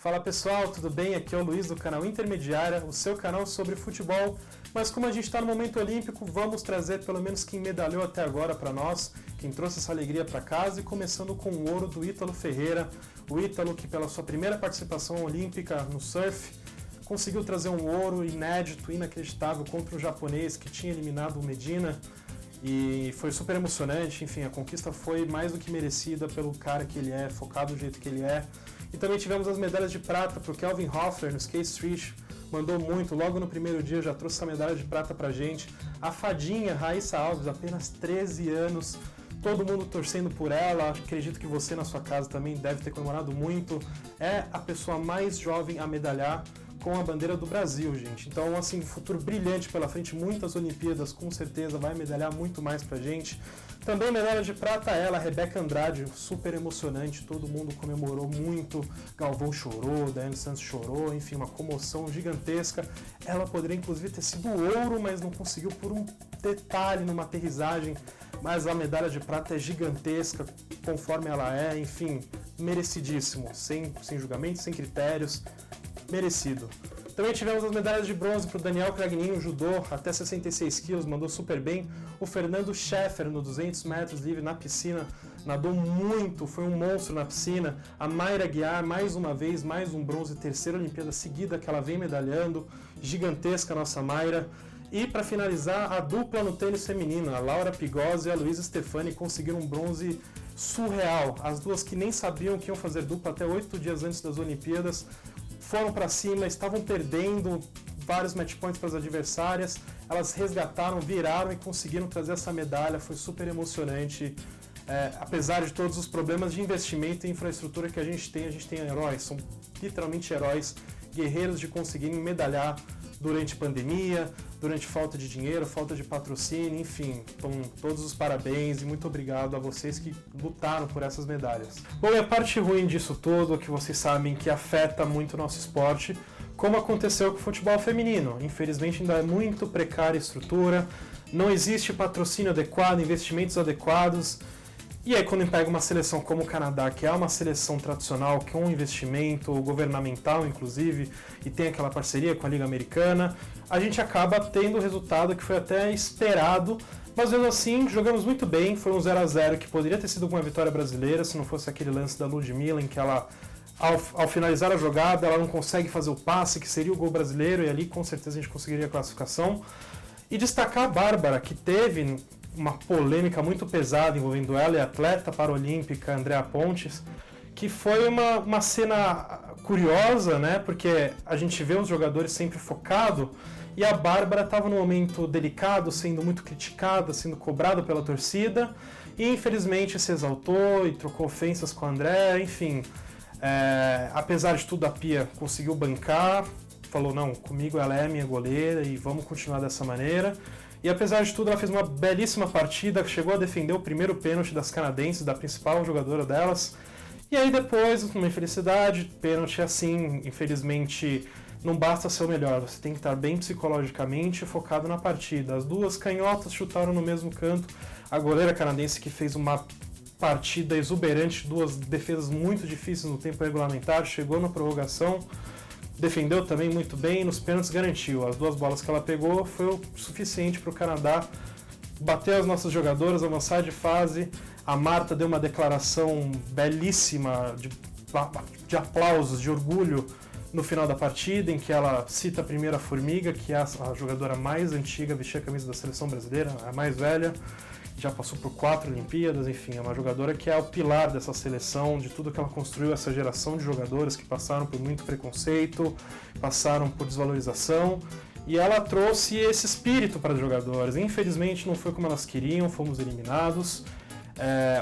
Fala pessoal, tudo bem? Aqui é o Luiz do canal Intermediária, o seu canal sobre futebol. Mas como a gente está no momento olímpico, vamos trazer pelo menos quem medalhou até agora para nós, quem trouxe essa alegria para casa, e começando com o ouro do Ítalo Ferreira. O Ítalo, que pela sua primeira participação olímpica no surf, conseguiu trazer um ouro inédito, inacreditável contra um japonês que tinha eliminado o Medina. E foi super emocionante, enfim, a conquista foi mais do que merecida pelo cara que ele é, focado do jeito que ele é. E também tivemos as medalhas de prata para o Kelvin Hoffler no skate street, mandou muito, logo no primeiro dia já trouxe essa medalha de prata pra gente. A fadinha Raíssa Alves, apenas 13 anos, todo mundo torcendo por ela, acredito que você na sua casa também deve ter comemorado muito. É a pessoa mais jovem a medalhar com a bandeira do Brasil, gente. Então, assim, futuro brilhante pela frente, muitas Olimpíadas, com certeza, vai medalhar muito mais pra gente. Também medalha de prata ela, a Rebeca Andrade, super emocionante, todo mundo comemorou muito, Galvão chorou, Daiane Santos chorou, enfim, uma comoção gigantesca. Ela poderia, inclusive, ter sido ouro, mas não conseguiu por um detalhe numa aterrissagem, mas a medalha de prata é gigantesca, conforme ela é, enfim, merecidíssimo, sem julgamento, sem critérios, merecido. Também tivemos as medalhas de bronze para o Daniel Cragninho, judô, até 66 quilos, mandou super bem. O Fernando Scheffer, no 200 metros livre na piscina, nadou muito, foi um monstro na piscina. A Mayra Guiar, mais uma vez, mais um bronze, terceira Olimpíada seguida que ela vem medalhando, gigantesca a nossa Mayra. E para finalizar, a dupla no tênis feminino, a Laura Pigosi e a Luísa Stefani conseguiram um bronze surreal. As duas que nem sabiam que iam fazer dupla até 8 dias antes das Olimpíadas, foram para cima, estavam perdendo vários match points para as adversárias, elas resgataram, viraram e conseguiram trazer essa medalha, foi super emocionante. Apesar de todos os problemas de investimento e infraestrutura que a gente tem heróis, são literalmente heróis, guerreiros de conseguirem medalhar durante pandemia, durante falta de dinheiro, falta de patrocínio, enfim. Então, todos os parabéns e muito obrigado a vocês que lutaram por essas medalhas. Bom, e a parte ruim disso tudo, que vocês sabem que afeta muito o nosso esporte, como aconteceu com o futebol feminino. Infelizmente ainda é muito precária a estrutura, não existe patrocínio adequado, investimentos adequados. E aí quando pega uma seleção como o Canadá, que é uma seleção tradicional, com investimento governamental inclusive, e tem aquela parceria com a Liga Americana, a gente acaba tendo o resultado que foi até esperado, mas mesmo assim jogamos muito bem, foi um 0-0 que poderia ter sido uma vitória brasileira, se não fosse aquele lance da Ludmilla em que ela, ao finalizar a jogada, ela não consegue fazer o passe, que seria o gol brasileiro, e ali com certeza a gente conseguiria a classificação. E destacar a Bárbara, que teve uma polêmica muito pesada envolvendo ela e a atleta paralímpica Andrea Pontes, que foi uma cena curiosa, né? Porque a gente vê os jogadores sempre focados e a Bárbara estava num momento delicado, sendo muito criticada, sendo cobrada pela torcida e infelizmente se exaltou e trocou ofensas com a Andrea, enfim. Apesar de tudo, a Pia conseguiu bancar, falou, não, comigo ela é minha goleira e vamos continuar dessa maneira. E apesar de tudo, ela fez uma belíssima partida, chegou a defender o primeiro pênalti das canadenses, da principal jogadora delas. E aí depois, uma infelicidade, pênalti assim, infelizmente, não basta ser o melhor, você tem que estar bem psicologicamente focado na partida. As duas canhotas chutaram no mesmo canto, a goleira canadense que fez uma partida exuberante, duas defesas muito difíceis no tempo regulamentar, chegou na prorrogação, defendeu também muito bem, nos pênaltis garantiu. As duas bolas que ela pegou foi o suficiente para o Canadá bater as nossas jogadoras, avançar de fase. A Marta deu uma declaração belíssima de aplausos, de orgulho no final da partida, em que ela cita a primeira Formiga, que é a jogadora mais antiga a vestir a camisa da seleção brasileira, a mais velha, já passou por 4 Olimpíadas, enfim, é uma jogadora que é o pilar dessa seleção, de tudo que ela construiu, essa geração de jogadoras que passaram por muito preconceito, passaram por desvalorização, e ela trouxe esse espírito para as jogadoras. Infelizmente não foi como elas queriam, fomos eliminados.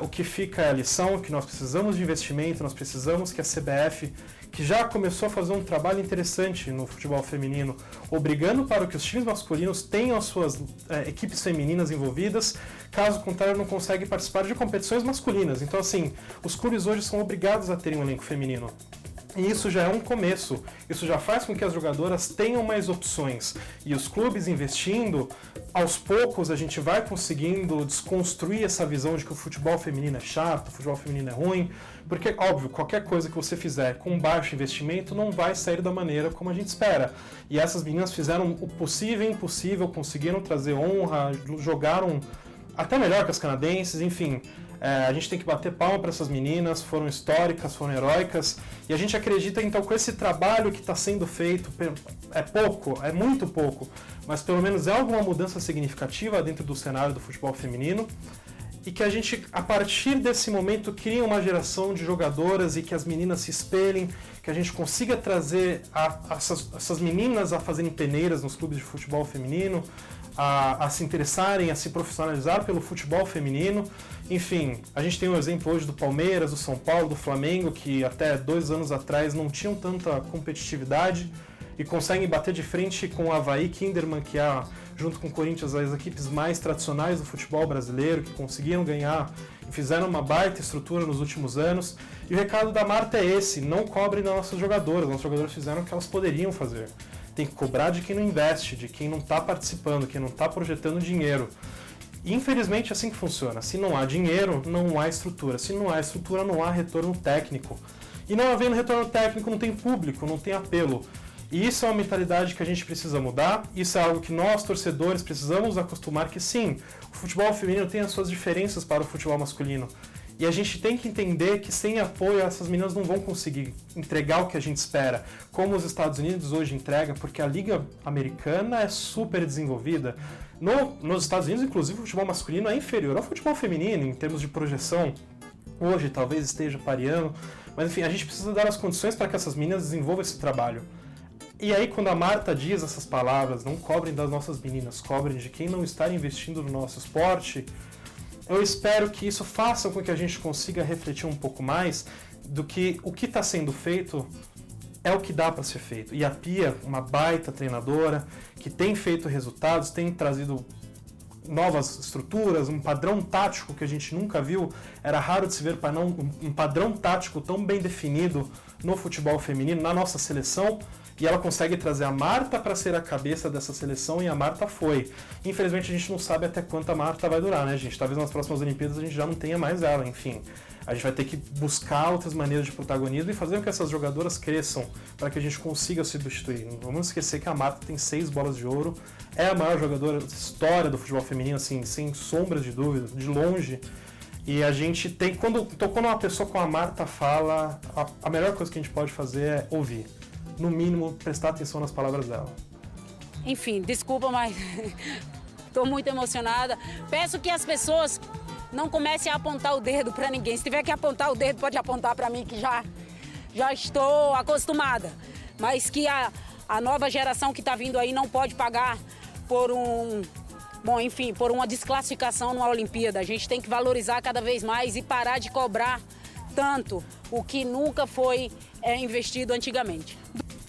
O que fica é a lição, que nós precisamos de investimento, nós precisamos que a CBF, que já começou a fazer um trabalho interessante no futebol feminino, obrigando para que os times masculinos tenham as suas equipes femininas envolvidas, caso contrário não conseguem participar de competições masculinas. Então assim, os clubes hoje são obrigados a terem um elenco feminino. E isso já é um começo, isso já faz com que as jogadoras tenham mais opções. E os clubes investindo, aos poucos a gente vai conseguindo desconstruir essa visão de que o futebol feminino é chato, o futebol feminino é ruim, porque, óbvio, qualquer coisa que você fizer com baixo investimento não vai sair da maneira como a gente espera. E essas meninas fizeram o possível e impossível, conseguiram trazer honra, jogaram até melhor que as canadenses, enfim. A gente tem que bater palma para essas meninas, foram históricas, foram heróicas, e a gente acredita então com esse trabalho que está sendo feito, é pouco, é muito pouco, mas pelo menos é alguma mudança significativa dentro do cenário do futebol feminino, e que a gente, a partir desse momento, cria uma geração de jogadoras e que as meninas se espelhem, que a gente consiga trazer essas meninas a fazerem peneiras nos clubes de futebol feminino, a se interessarem, a se profissionalizar pelo futebol feminino. Enfim, a gente tem um exemplo hoje do Palmeiras, do São Paulo, do Flamengo, que até 2 anos atrás não tinham tanta competitividade e conseguem bater de frente com o Avaí, Kinderman, que é, junto com o Corinthians, as equipes mais tradicionais do futebol brasileiro, que conseguiram ganhar e fizeram uma baita estrutura nos últimos anos. E o recado da Marta é esse: não cobrem das nossas jogadoras fizeram o que elas poderiam fazer. Tem que cobrar de quem não investe, de quem não está participando, quem não está projetando dinheiro. E, infelizmente, é assim que funciona. Se não há dinheiro, não há estrutura. Se não há estrutura, não há retorno técnico. E não havendo retorno técnico, não tem público, não tem apelo. E isso é uma mentalidade que a gente precisa mudar. Isso é algo que nós, torcedores, precisamos acostumar que sim, o futebol feminino tem as suas diferenças para o futebol masculino. E a gente tem que entender que sem apoio essas meninas não vão conseguir entregar o que a gente espera, como os Estados Unidos hoje entregam, porque a Liga Americana é super desenvolvida. Nos Estados Unidos, inclusive, o futebol masculino é inferior ao futebol feminino em termos de projeção. Hoje talvez esteja pareando, mas enfim, a gente precisa dar as condições para que essas meninas desenvolvam esse trabalho. E aí, quando a Marta diz essas palavras, não cobrem das nossas meninas, cobrem de quem não está investindo no nosso esporte, eu espero que isso faça com que a gente consiga refletir um pouco mais do que o que está sendo feito é o que dá para ser feito. E a Pia, uma baita treinadora, que tem feito resultados, tem trazido novas estruturas, um padrão tático que a gente nunca viu. Era raro de se ver um padrão tático tão bem definido no futebol feminino, na nossa seleção. E ela consegue trazer a Marta para ser a cabeça dessa seleção, e a Marta foi. Infelizmente a gente não sabe até quanto a Marta vai durar, né, gente? Talvez nas próximas Olimpíadas a gente já não tenha mais ela, enfim. A gente vai ter que buscar outras maneiras de protagonismo e fazer com que essas jogadoras cresçam para que a gente consiga substituir. Não vamos esquecer que a Marta tem 6 bolas de ouro, é a maior jogadora da história do futebol feminino, assim, sem sombras de dúvida, de longe. E a gente tem, quando uma pessoa com a Marta fala, a melhor coisa que a gente pode fazer é ouvir. No mínimo, prestar atenção nas palavras dela. Enfim, desculpa, mas estou muito emocionada. Peço que as pessoas não comecem a apontar o dedo para ninguém. Se tiver que apontar o dedo, pode apontar para mim, que já estou acostumada. Mas que a nova geração que está vindo aí não pode pagar por por uma desclassificação numa Olimpíada. A gente tem que valorizar cada vez mais e parar de cobrar tanto o que nunca foi investido antigamente.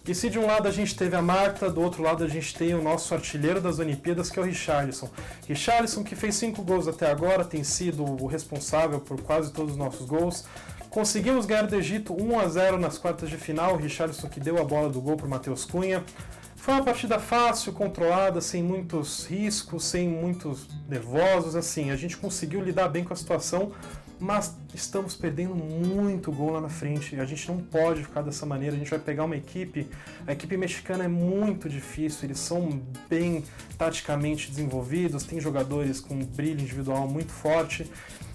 E se de um lado a gente teve a Marta, do outro lado a gente tem o nosso artilheiro das Olimpíadas, que é o Richarlison. Richarlison, que fez 5 gols até agora, tem sido o responsável por quase todos os nossos gols. Conseguimos ganhar do Egito 1-0 nas quartas de final, o Richarlison que deu a bola do gol para o Matheus Cunha. Foi uma partida fácil, controlada, sem muitos riscos, sem muitos nervosos, assim, a gente conseguiu lidar bem com a situação, mas estamos perdendo muito gol lá na frente. A gente não pode ficar dessa maneira. A gente vai pegar uma equipe, a equipe mexicana é muito difícil, eles são bem taticamente desenvolvidos, tem jogadores com um brilho individual muito forte.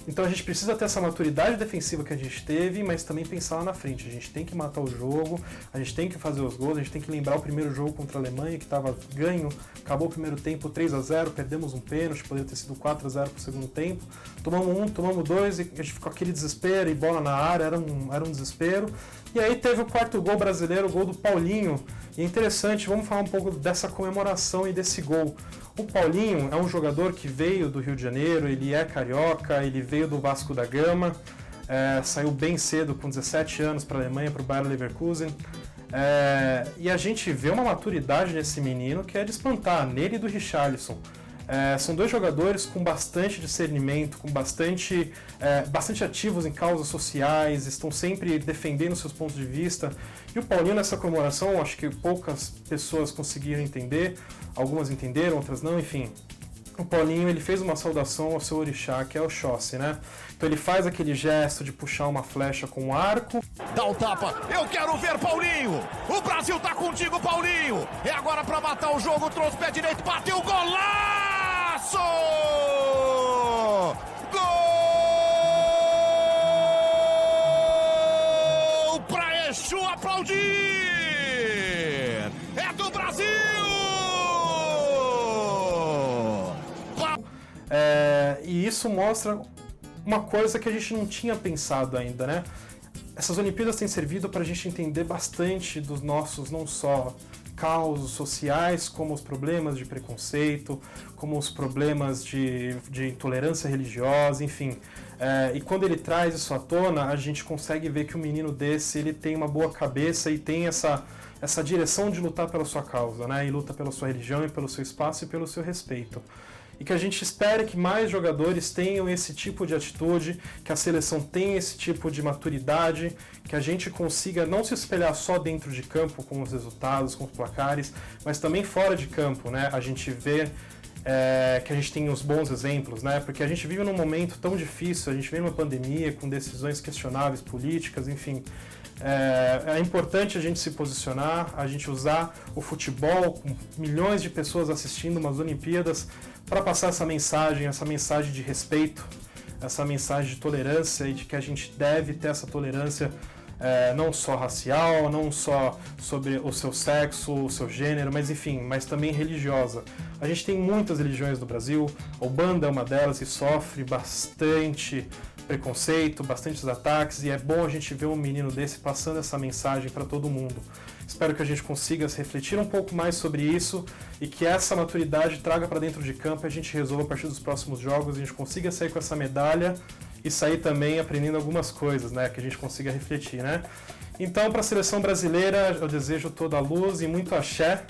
Então a gente precisa ter essa maturidade defensiva que a gente teve, mas também pensar lá na frente. A gente tem que matar o jogo, a gente tem que fazer os gols, a gente tem que lembrar o primeiro jogo contra a Alemanha, que estava ganho, acabou o primeiro tempo 3-0, perdemos um pênalti, poderia ter sido 4-0 pro segundo tempo. Tomamos 1, tomamos 2, e a gente ficou aquele desespero, e bola na área, era um desespero. E aí teve o quarto gol brasileiro, o gol do Paulinho. E é interessante, vamos falar um pouco dessa comemoração e desse gol. O Paulinho é um jogador que veio do Rio de Janeiro, ele é carioca, ele veio do Vasco da Gama, saiu bem cedo, com 17 anos, para a Alemanha, para o Bayer Leverkusen. E a gente vê uma maturidade nesse menino que é de espantar, nele e do Richarlison. São dois jogadores com bastante discernimento, com bastante ativos em causas sociais, estão sempre defendendo seus pontos de vista. E o Paulinho nessa comemoração, acho que poucas pessoas conseguiram entender, algumas entenderam, outras não, enfim. O Paulinho, ele fez uma saudação ao seu orixá, que é o Oxóssi, né? Então ele faz aquele gesto de puxar uma flecha com um arco. Dá o tapa, eu quero ver Paulinho! O Brasil tá contigo, Paulinho! É agora pra matar o jogo, trouxe o pé direito, bateu, golaço! Gol! Pra Exu aplaudir! É do Brasil! E isso mostra uma coisa que a gente não tinha pensado ainda, né? Essas Olimpíadas têm servido para a gente entender bastante dos nossos, não só causos sociais, como os problemas de preconceito, como os problemas de intolerância religiosa, enfim. E quando ele traz isso à tona, a gente consegue ver que um menino desse, ele tem uma boa cabeça e tem essa direção de lutar pela sua causa, né? E luta pela sua religião e pelo seu espaço e pelo seu respeito. E que a gente espere que mais jogadores tenham esse tipo de atitude, que a seleção tenha esse tipo de maturidade, que a gente consiga não se espelhar só dentro de campo com os resultados, com os placares, mas também fora de campo, né? A gente vê que a gente tem os bons exemplos, né? Porque a gente vive num momento tão difícil, a gente vive numa pandemia com decisões questionáveis, políticas, enfim. É importante a gente se posicionar, a gente usar o futebol com milhões de pessoas assistindo umas Olimpíadas para passar essa mensagem de respeito, essa mensagem de tolerância e de que a gente deve ter essa tolerância não só racial, não só sobre o seu sexo, o seu gênero, mas enfim, mas também religiosa. A gente tem muitas religiões no Brasil, a Umbanda é uma delas e sofre bastante preconceito, bastantes ataques, e é bom a gente ver um menino desse passando essa mensagem para todo mundo. Espero que a gente consiga refletir um pouco mais sobre isso e que essa maturidade traga para dentro de campo e a gente resolva a partir dos próximos jogos, a gente consiga sair com essa medalha e sair também aprendendo algumas coisas, né, que a gente consiga refletir, né? Então, para a seleção brasileira, eu desejo toda a luz e muito axé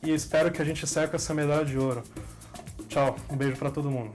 e espero que a gente saia com essa medalha de ouro. Tchau, um beijo para todo mundo.